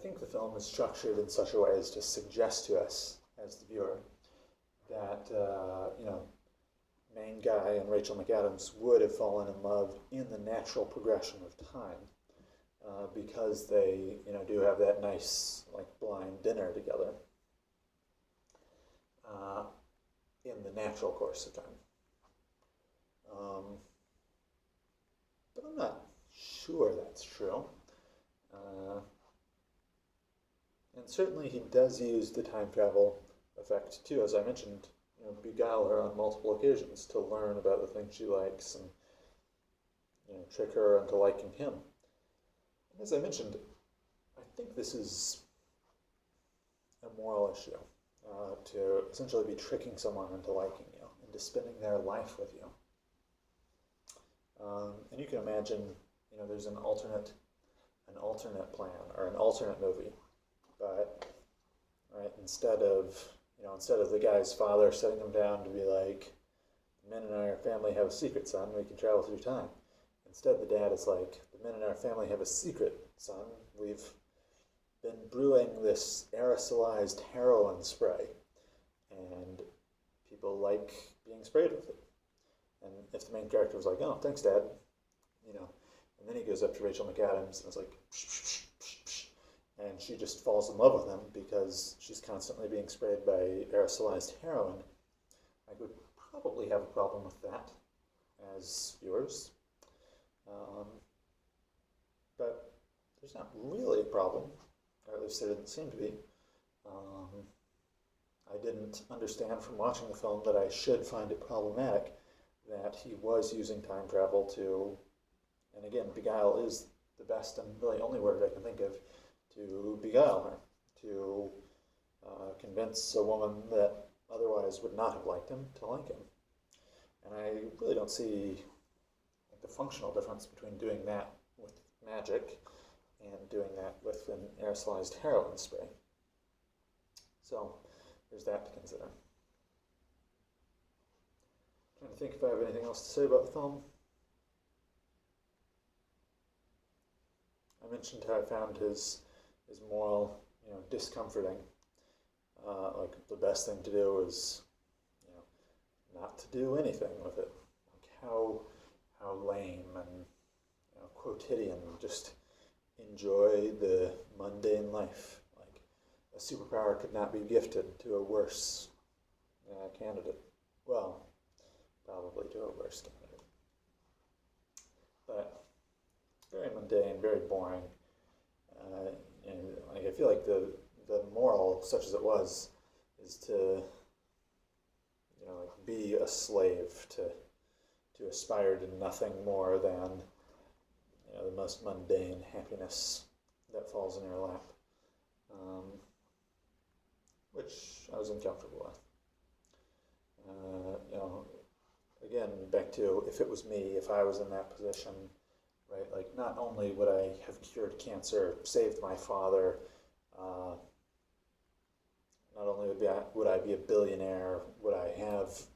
think the film is structured in such a way as to suggest to us, as the viewer, that, main guy and Rachel McAdams would have fallen in love in the natural progression of time, because they, do have that nice, like, blind dinner together, in the natural course of time. But I'm not sure that's true. And certainly he does use the time travel effect too, as I mentioned, beguile her on multiple occasions to learn about the things she likes and trick her into liking him. And as I mentioned, I think this is a moral issue, to essentially be tricking someone into liking you, into spending their life with you. And you can imagine, there's an alternate plan or an alternate movie, but instead of the guy's father setting him down to be like, the men in our family have a secret, son, we can travel through time. Instead, the dad is like, the men in our family have a secret, son, we've been brewing this aerosolized heroin spray, and people like being sprayed with it. And if the main character was like, oh, thanks, Dad, and then he goes up to Rachel McAdams and is like, psh, psh, psh, psh, and she just falls in love with him because she's constantly being sprayed by aerosolized heroin, I would probably have a problem with that as viewers. But there's not really a problem, or at least there didn't seem to be. I didn't understand from watching the film that I should find it problematic that he was using time travel to, and again, beguile is the best and really only word I can think of, to beguile her, to convince a woman that otherwise would not have liked him to like him. And I really don't see the functional difference between doing that with magic and doing that with an aerosolized heroin spray. So there's that to consider. I'm trying to think if I have anything else to say about the film. I mentioned how I found his moral, discomforting. Like the best thing to do is, not to do anything with it. Like how lame and quotidian. Just enjoy the mundane life. Like a superpower could not be gifted to a worse candidate. Well, probably to a worse candidate. But very mundane, very boring. And I feel like the moral, such as it was, is to be a slave, to aspire to nothing more than the most mundane happiness that falls in your lap, which I was uncomfortable with. Again, back to if it was me, if I was in that position, right? Like, not only would I have cured cancer, saved my father, not only would I be a billionaire, would I have,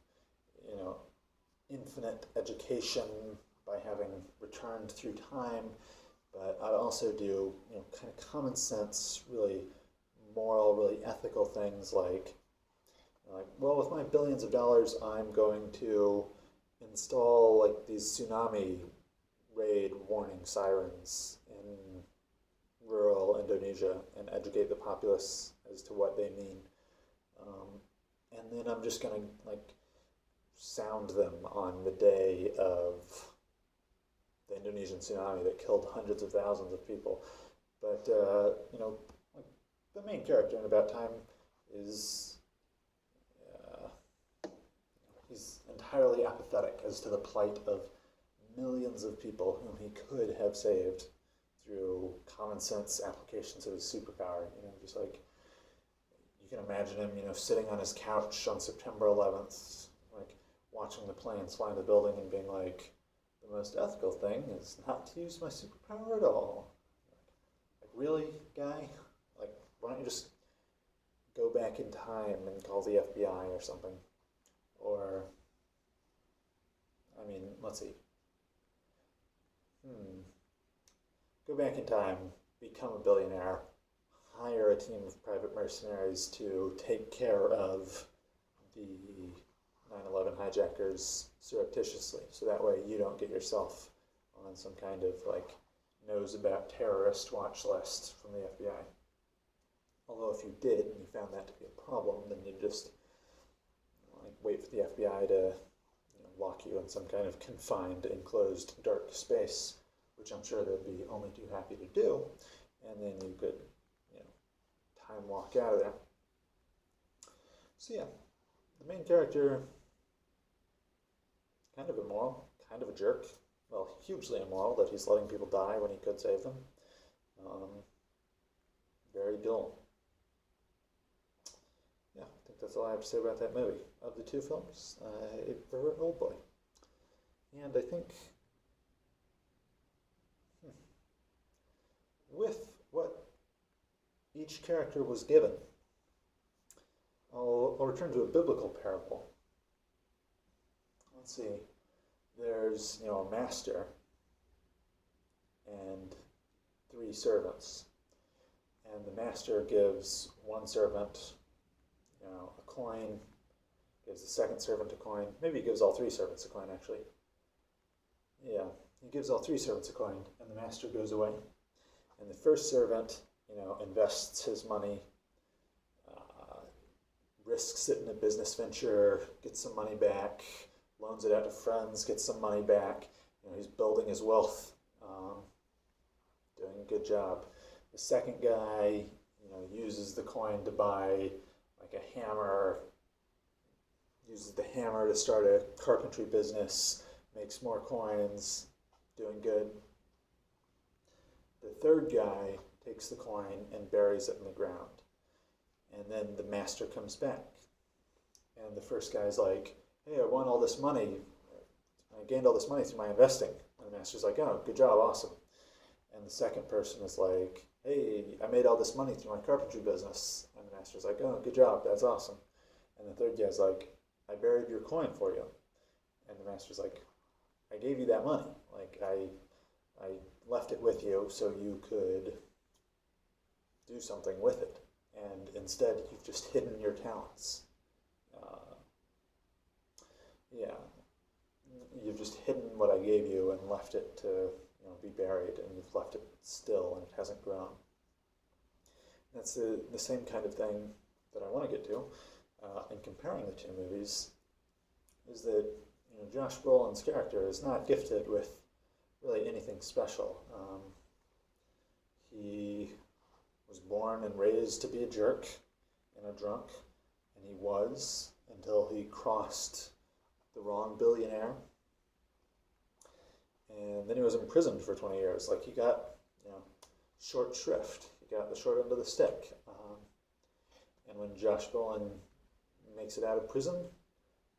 infinite education by having returned through time, but I'd also do, kind of common sense, really moral, really ethical things like, well, with my billions of dollars, I'm going to install like these tsunami raid warning sirens in rural Indonesia and educate the populace as to what they mean. And then I'm just going to sound them on the day of the Indonesian tsunami that killed hundreds of thousands of people. But, the main character in About Time is, he's entirely apathetic as to the plight of millions of people whom he could have saved through common sense applications of his superpower. Just like, you can imagine him, sitting on his couch on September 11th, watching the planes fly into the building and being like, the most ethical thing is not to use my superpower at all. Like, really, guy? Like, why don't you just go back in time and call the FBI or something? Or, let's see. Go back in time, become a billionaire, hire a team of private mercenaries to take care of the 9/11 hijackers surreptitiously, so that way you don't get yourself on some kind of like knows about terrorist watch list from the FBI. Although if you did and you found that to be a problem, then you'd just like wait for the FBI to lock you in some kind of confined, enclosed, dark space, which I'm sure they'd be only too happy to do, and then you could time walk out of there. So yeah, the main character, kind of immoral, kind of a jerk. Well, hugely immoral that he's letting people die when he could save them. Very dull. Yeah, I think that's all I have to say about that movie. Of the two films, I prefer Oldboy. And I think with what each character was given, I'll return to a biblical parable. Let's see. There's, a master and 3 servants. And the master gives one servant, a coin, gives the second servant a coin. Maybe he gives all 3 servants a coin, actually. Yeah, he gives all 3 servants a coin, and the master goes away. And the first servant, invests his money, risks it in a business venture, gets some money back, loans it out to friends, gets some money back. He's building his wealth, doing a good job. The second guy, uses the coin to buy like a hammer, uses the hammer to start a carpentry business, makes more coins, doing good. The third guy takes the coin and buries it in the ground. And then the master comes back. And the first guy's like, hey, I won all this money. I gained all this money through my investing. And the master's like, oh, good job, awesome. And the second person is like, hey, I made all this money through my carpentry business. And the master's like, oh, good job, that's awesome. And the third guy's like, I buried your coin for you. And the master's like, I gave you that money. Like, I left it with you so you could do something with it. And instead, you've just hidden your talents. You've just hidden what I gave you and left it to be buried, and you've left it still and it hasn't grown. That's the same kind of thing that I want to get to in comparing the two movies, is that Josh Brolin's character is not gifted with really anything special. He was born and raised to be a jerk and a drunk, and he was until he crossed the wrong billionaire. And then he was imprisoned for 20 years. Like, he got, short shrift. He got the short end of the stick. And when Josh Brolin makes it out of prison,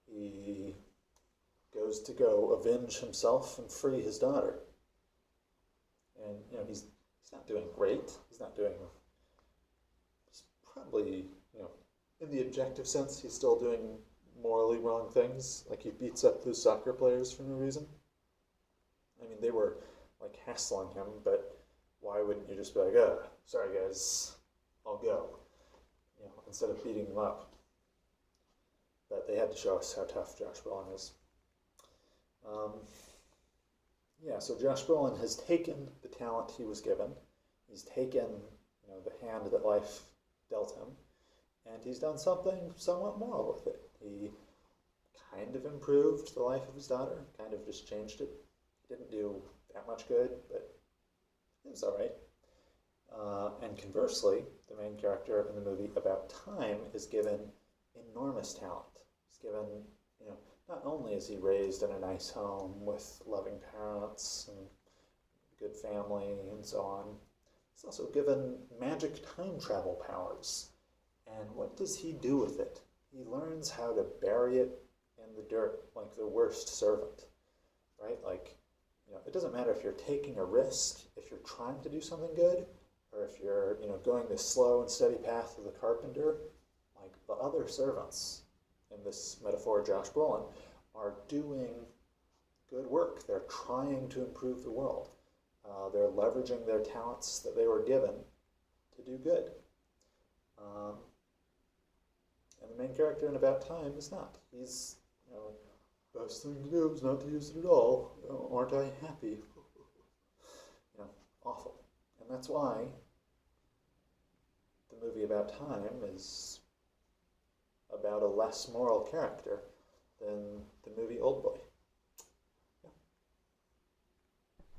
he goes to go avenge himself and free his daughter. And, he's not doing great. He's probably, in the objective sense, he's still doing morally wrong things. Like, he beats up those soccer players for no reason. I mean, they were, like, hassling him, but why wouldn't you just be like, oh, sorry guys, I'll go, instead of beating them up. But they had to show us how tough Josh Brolin is. So Josh Brolin has taken the talent he was given. He's taken, the hand that life dealt him, and he's done something somewhat moral with it. He kind of improved the life of his daughter, kind of just changed it. He didn't do that much good, but it was all right. And conversely, the main character in the movie About Time is given enormous talent. He's given, not only is he raised in a nice home with loving parents and good family and so on, he's also given magic time travel powers. And what does he do with it? He learns how to bury it in the dirt like the worst servant, right? Like, it doesn't matter if you're taking a risk, if you're trying to do something good, or if you're, going the slow and steady path of the carpenter. Like, the other servants in this metaphor, Josh Brolin, are doing good work. They're trying to improve the world. They're leveraging their talents that they were given to do good. Um, and the main character in About Time is not. He's, you know, best thing to do is not to use it at all. You know, aren't I happy? You know, awful. And that's why the movie About Time is about a less moral character than the movie Oldboy.